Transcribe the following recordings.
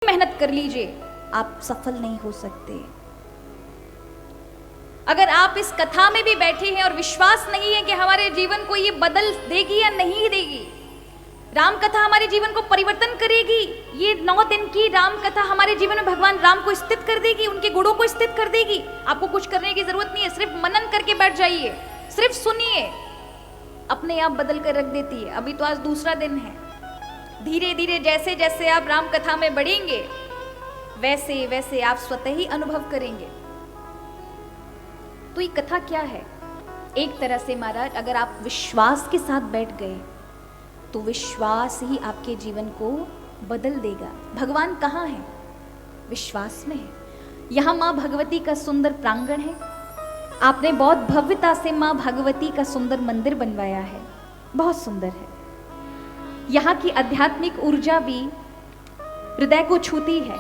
मेहनत कर लीजिए, आप सफल नहीं हो सकते। अगर आप इस कथा में भी बैठे हैं और विश्वास नहीं है कि हमारे जीवन को ये बदल देगी या नहीं देगी, राम कथा हमारे जीवन को परिवर्तन करेगी, ये 9 दिन की राम कथा हमारे जीवन में भगवान राम को स्थित कर देगी, उनके गुणों को स्थित कर देगी। आपको कुछ करने की जरूरत नहीं है, सिर्फ मनन करके बैठ जाइए, सिर्फ सुनिए, अपने आप बदल कर रख देती है। अभी तो आज दूसरा दिन है, धीरे धीरे जैसे जैसे आप राम कथा में बढ़ेंगे वैसे वैसे आप स्वतः ही अनुभव करेंगे। तो ये कथा क्या है? एक तरह से महाराज, अगर आप विश्वास के साथ बैठ गए तो विश्वास ही आपके जीवन को बदल देगा। भगवान कहाँ है? विश्वास में है। यहाँ माँ भगवती का सुंदर प्रांगण है, आपने बहुत भव्यता से माँ भगवती का सुंदर मंदिर बनवाया है, बहुत सुंदर है। यहाँ की आध्यात्मिक ऊर्जा भी हृदय को छूती है।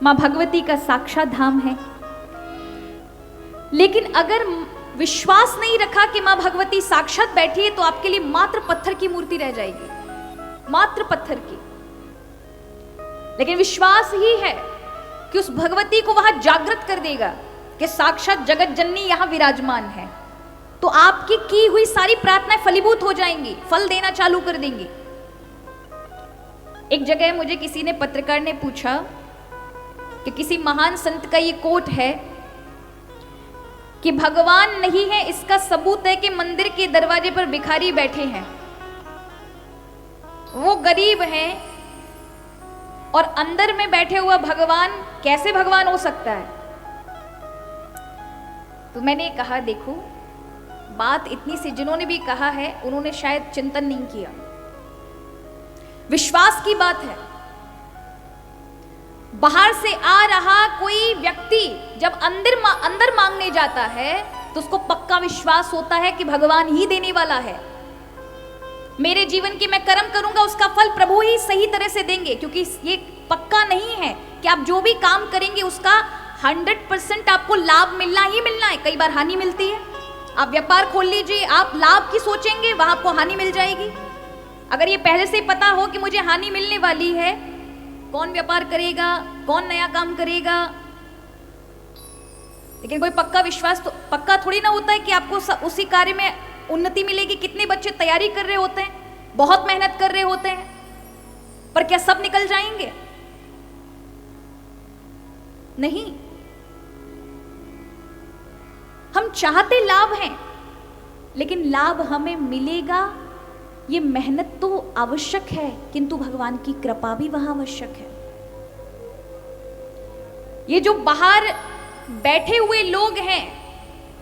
माँ भगवती का साक्षात धाम है। लेकिन अगर विश्वास नहीं रखा कि माँ भगवती साक्षात बैठी है तो आपके लिए मात्र पत्थर की मूर्ति रह जाएगी, मात्र पत्थर की। लेकिन विश्वास ही है कि उस भगवती को वहां जागृत कर देगा कि साक्षात जगत जननी यहां विराजमान है, तो आपकी की हुई सारी प्रार्थनाएं फलीभूत हो जाएंगी, फल देना चालू कर देंगी। एक जगह मुझे किसी ने, पत्रकार ने पूछा कि किसी महान संत का ये कोट है कि भगवान नहीं है इसका सबूत है कि मंदिर के दरवाजे पर भिखारी बैठे हैं, वो गरीब हैं और अंदर में बैठे हुआ भगवान कैसे भगवान हो सकता है? तो मैंने कहा देखो, बात इतनी सी, जिन्होंने भी कहा है उन्होंने शायद चिंतन नहीं किया। विश्वास की बात है। बाहर से आ रहा कोई व्यक्ति जब अंदर मांगने जाता है तो उसको पक्का विश्वास होता है कि भगवान ही देने वाला है। मेरे जीवन की मैं कर्म करूंगा उसका फल प्रभु ही सही तरह से देंगे, क्योंकि ये पक्का नहीं है कि आप जो भी काम करेंगे उसका 100% आपको लाभ मिलना ही मिलना है। कई बार हानि मिलती है। आप व्यापार खोल लीजिए, आप लाभ की सोचेंगे, वहां आपको हानि मिल जाएगी। अगर ये पहले से पता हो कि मुझे हानि मिलने वाली है, कौन व्यापार करेगा, कौन नया काम करेगा? लेकिन कोई पक्का विश्वास तो पक्का थोड़ी ना होता है कि आपको उसी कार्य में उन्नति मिलेगी। कितने बच्चे तैयारी कर रहे होते हैं, बहुत मेहनत कर रहे होते हैं, पर क्या सब निकल जाएंगे? नहीं। हम चाहते लाभ हैं, लेकिन लाभ हमें मिलेगा, ये मेहनत तो आवश्यक है, किंतु भगवान की कृपा भी वहां आवश्यक है। ये जो बाहर बैठे हुए लोग हैं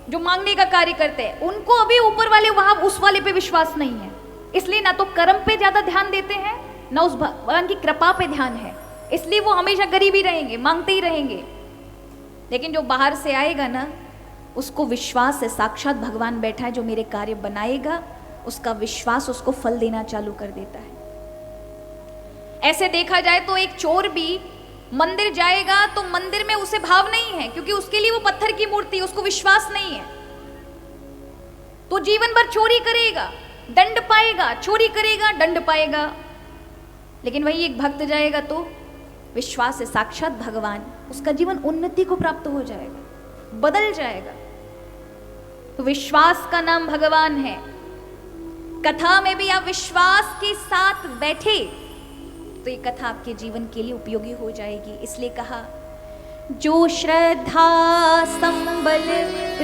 जो मांगने का कार्य करते हैं, उनको अभी ऊपर वाले वहां उस वाले पे विश्वास नहीं है, इसलिए ना तो कर्म पे ज्यादा ध्यान देते हैं, ना उस भगवान की कृपा पे ध्यान है, इसलिए वो हमेशा गरीब ही रहेंगे, मांगते ही रहेंगे। लेकिन जो बाहर से आएगा ना, उसको विश्वास है साक्षात भगवान बैठा है जो मेरे कार्य बनाएगा, उसका विश्वास उसको फल देना चालू कर देता है। ऐसे देखा जाए तो एक चोर भी मंदिर जाएगा तो मंदिर में उसे भाव नहीं है, क्योंकि उसके लिए वो पत्थर की मूर्ति, उसको विश्वास नहीं है, तो जीवन भर चोरी करेगा, दंड पाएगा, चोरी करेगा, दंड पाएगा। लेकिन वही एक भक्त जाएगा तो विश्वास है साक्षात भगवान, उसका जीवन उन्नति को प्राप्त हो जाएगा, बदल जाएगा। तो विश्वास का नाम भगवान है। कथा में भी आप विश्वास के साथ बैठे तो ये कथा आपके जीवन के लिए उपयोगी हो जाएगी। इसलिए कहा, जो श्रद्धा संबल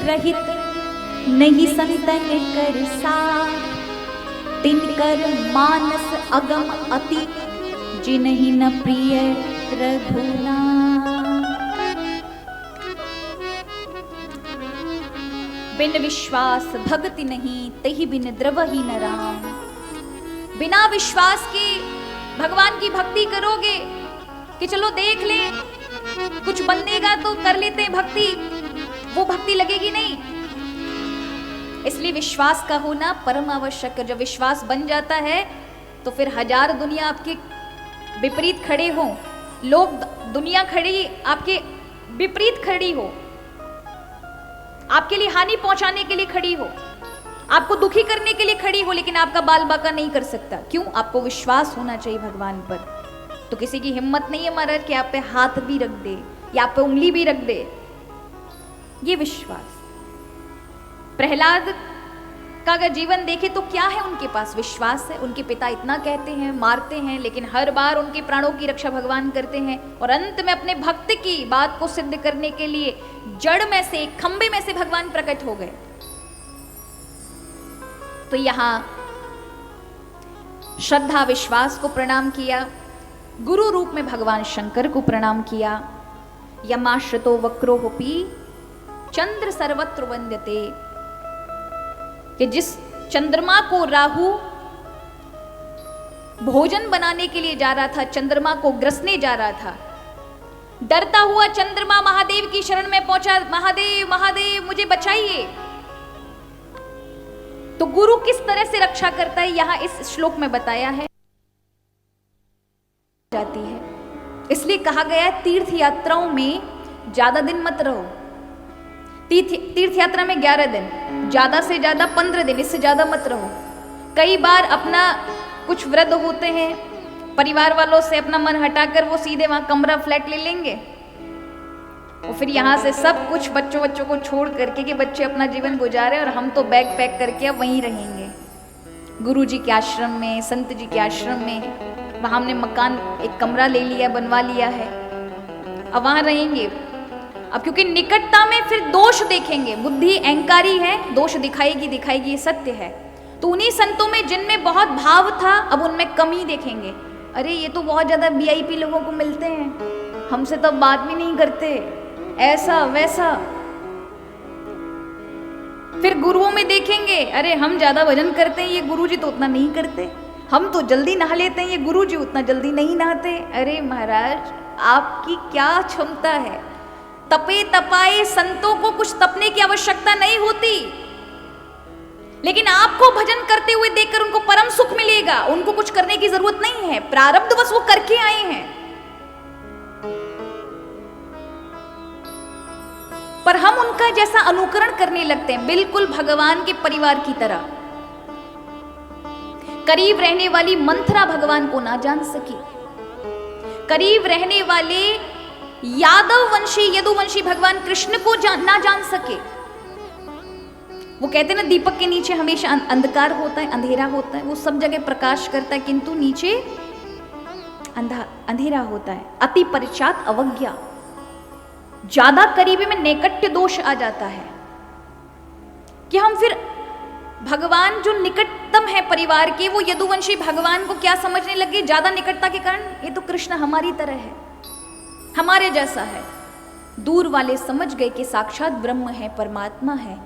रहित नहीं संतन कर साथ, तिनकर मानस अगम अति, जिन्हि न प्रिय रघुनाथ। बिन विश्वास भक्ति नहीं, तहि बिन द्रवहि न राम। बिना विश्वास के भगवान की भक्ति करोगे कि चलो देख ले कुछ बंदेगा तो कर लेते हैं भक्ति, वो भक्ति लगेगी नहीं। इसलिए विश्वास का होना परम आवश्यक है। जब विश्वास बन जाता है तो फिर हजार दुनिया आपके विपरीत खड़े हो, लोग दुनिया खड़ी आपके विपरीत खड़ी हो, आपके लिए हानि पहुंचाने के लिए खड़ी हो, आपको दुखी करने के लिए खड़ी हो, लेकिन आपका बाल बाका नहीं कर सकता। क्यों? आपको विश्वास होना चाहिए भगवान पर। तो किसी की हिम्मत नहीं है महाराज कि आप पे हाथ भी रख दे या आप पे उंगली भी रख दे। ये विश्वास। प्रहलाद का अगर जीवन देखे तो क्या है उनके पास? विश्वास है। उनके पिता इतना कहते हैं, मारते हैं, लेकिन हर बार उनके प्राणों की रक्षा भगवान करते हैं और अंत में अपने भक्त की बात को सिद्ध करने के लिए जड़ में से, खंबे में से भगवान प्रकट हो गए। तो यहां श्रद्धा विश्वास को प्रणाम किया, गुरु रूप में भगवान शंकर को प्रणाम किया। यमाश्रितो वक्रोहोपि चंद्र सर्वत्र वंद्यते, कि जिस चंद्रमा को राहु भोजन बनाने के लिए जा रहा था, चंद्रमा को ग्रसने जा रहा था, डरता हुआ चंद्रमा महादेव की शरण में पहुंचा, महादेव महादेव मुझे बचाइए। तो गुरु किस तरह से रक्षा करता है यहां इस श्लोक में बताया है जाती है। इसलिए कहा गया है तीर्थ यात्राओं में ज्यादा दिन मत रहो। तीर्थ यात्रा में 11 दिन, ज्यादा से ज्यादा 15 दिन, इससे ज्यादा मत रहो। कई बार अपना कुछ व्रत होते हैं, परिवार वालों से अपना मन हटाकर वो सीधे वहां कमरा फ्लैट ले लेंगे और फिर यहाँ से सब कुछ बच्चों को छोड़ करके कि बच्चे अपना जीवन गुजारे और हम तो बैग पैक करके अब वहीं रहेंगे गुरु जी के आश्रम में, संत जी के आश्रम में। वहाँ हमने मकान, एक कमरा ले लिया, बनवा लिया है, अब वहाँ रहेंगे। अब क्योंकि निकटता में फिर दोष देखेंगे, बुद्धि अहंकारी है, दोष दिखाएगी, ये सत्य है। तो उन्हीं संतों में जिनमें बहुत भाव था अब उनमें कमी देखेंगे। अरे ये तो बहुत ज्यादा वीआईपी लोगों को मिलते हैं, हमसे तो बात भी नहीं करते, ऐसा वैसा। फिर गुरुओं में देखेंगे, अरे हम ज्यादा भजन करते हैं, ये गुरुजी तो उतना नहीं करते। हम तो जल्दी नहा लेते हैं, ये गुरुजी उतना जल्दी नहीं नहाते। अरे महाराज आपकी क्या क्षमता है? तपे तपाए संतों को कुछ तपने की आवश्यकता नहीं होती, लेकिन आपको भजन करते हुए देखकर उनको परम सुख मिलेगा। उनको कुछ करने की जरूरत नहीं है, प्रारब्ध बस वो करके आए हैं। पर हम उनका जैसा अनुकरण करने लगते हैं, बिल्कुल भगवान के परिवार की तरह। करीब रहने वाली मंथरा भगवान को ना जान सकी, करीब रहने वाले यादव वंशी यदुवंशी भगवान कृष्ण को ना जान सके। वो कहते ना दीपक के नीचे हमेशा अंधकार होता है, अंधेरा होता है, वो सब जगह प्रकाश करता है किंतु नीचे अंधेरा होता है। अति परिचात अवज्ञा, ज्यादा करीबी में नैकट्य दोष आ जाता है कि हम फिर भगवान जो निकटतम है परिवार के, वो यदुवंशी भगवान को क्या समझने लगे ज्यादा निकटता के कारण, ये तो कृष्ण हमारी तरह है, हमारे जैसा है। दूर वाले समझ गए कि साक्षात ब्रह्म है, परमात्मा है,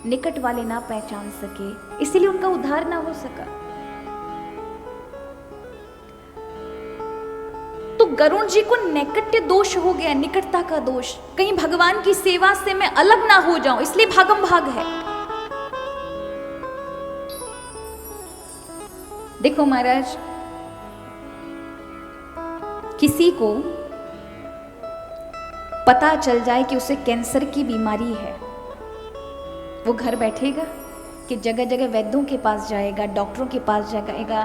निकट वाले ना पहचान सके, इसीलिए उनका उद्धार ना हो सका। तो गरुण जी को नैकट्य दोष हो गया, निकटता का दोष, कहीं भगवान की सेवा से मैं अलग ना हो जाऊं, इसलिए भागम भाग है। देखो महाराज, किसी को पता चल जाए कि उसे कैंसर की बीमारी है, वो घर बैठेगा कि जगह जगह वैद्यों के पास जाएगा, डॉक्टरों के पास जाएगा,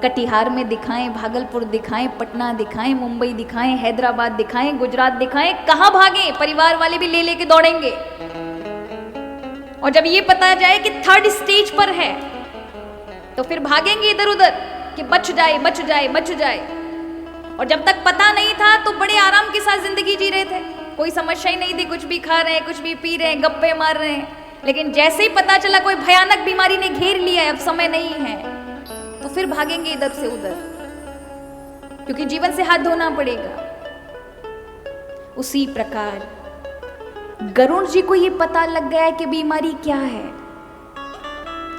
कटिहार में दिखाएं, भागलपुर दिखाएं, पटना दिखाएं, मुंबई दिखाएं, हैदराबाद दिखाएं, गुजरात दिखाएं, कहां भागे? परिवार वाले भी ले लेके दौड़ेंगे। और जब ये पता जाए कि 3rd स्टेज पर है तो फिर भागेंगे इधर उधर कि बच जाए बच जाए बच जाए। और जब तक पता नहीं था तो बड़े आराम के साथ जिंदगी जी रहे थे, कोई समस्या ही नहीं थी, कुछ भी खा रहे हैं, कुछ भी पी रहे हैं, गप्पे मार रहे हैं। लेकिन जैसे ही पता चला कोई भयानक बीमारी ने घेर लिया है, अब समय नहीं है, तो फिर भागेंगे इधर से उधर, क्योंकि जीवन से हाथ धोना पड़ेगा। उसी प्रकार गरुड़ जी को ये पता लग गया है कि बीमारी क्या है,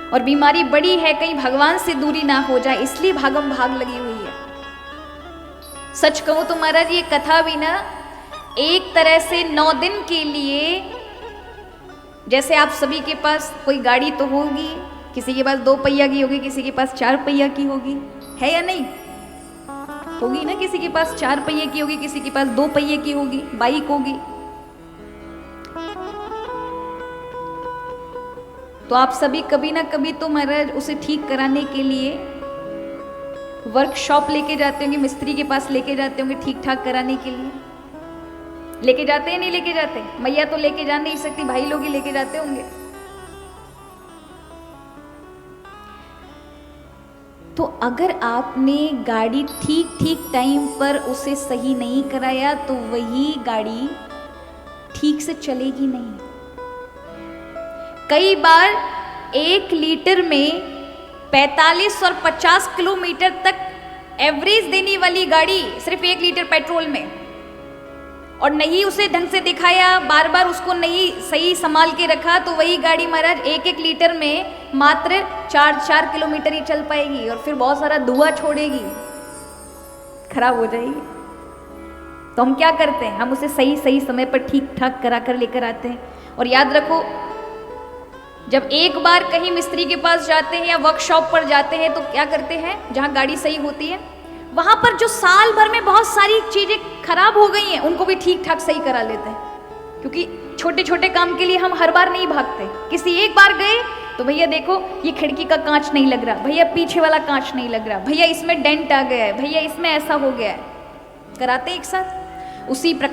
और बीमारी बड़ी है, कहीं भगवान से दूरी ना हो जाए, इसलिए भागम भाग लगी हुई है। सच कहूं तो महाराज ये कथा भी ना एक तरह से 9 दिन के लिए, जैसे आप सभी के पास कोई गाड़ी तो होगी, किसी के पास 2 पहिया की होगी, किसी के पास 4 पहिया की होगी, है या नहीं? होगी ना, किसी के पास 4 पहिए की होगी, किसी के पास 2 पहिए की होगी, बाइक होगी। तो आप सभी कभी ना कभी तो महाराज उसे ठीक कराने के लिए वर्कशॉप लेके जाते होंगे, मिस्त्री के पास लेके जाते होंगे ठीक ठाक कराने के लिए। लेके जाते हैं नहीं लेके जाते? मैया तो लेके जा नहीं सकती, भाई लोग ही लेके जाते होंगे। तो अगर आपने गाड़ी ठीक टाइम पर उसे सही नहीं कराया तो वही गाड़ी ठीक से चलेगी नहीं। कई बार 1 लीटर में 45 और 50 किलोमीटर तक एवरेज देने वाली गाड़ी सिर्फ 1 लीटर पेट्रोल में, और नहीं उसे ढंग से दिखाया, बार बार उसको नहीं सही संभाल के रखा, तो वही गाड़ी महाराज 1 लीटर में मात्र 4 किलोमीटर ही चल पाएगी और फिर बहुत सारा धुआं छोड़ेगी, खराब हो जाएगी। तो हम क्या करते हैं? हम उसे सही समय पर ठीक ठाक करा कर लेकर आते हैं। और याद रखो, जब एक बार कहीं मिस्त्री के पास जाते हैं या वर्कशॉप पर जाते हैं तो क्या करते हैं, जहाँ गाड़ी सही होती है वहाँ पर जो साल भर में बहुत सारी चीज़ें खराब हो गई हैं उनको भी ठीक ठाक सही करा लेते हैं। क्योंकि छोटे छोटे काम के लिए हम हर बार नहीं भागते। किसी एक बार गए तो भैया देखो ये खिड़की का कांच नहीं लग रहा, भैया पीछे वाला कांच नहीं लग रहा, भैया इसमें डेंट आ गया है, भैया इसमें ऐसा हो गया है, कराते एक साथ। उसी प्रकार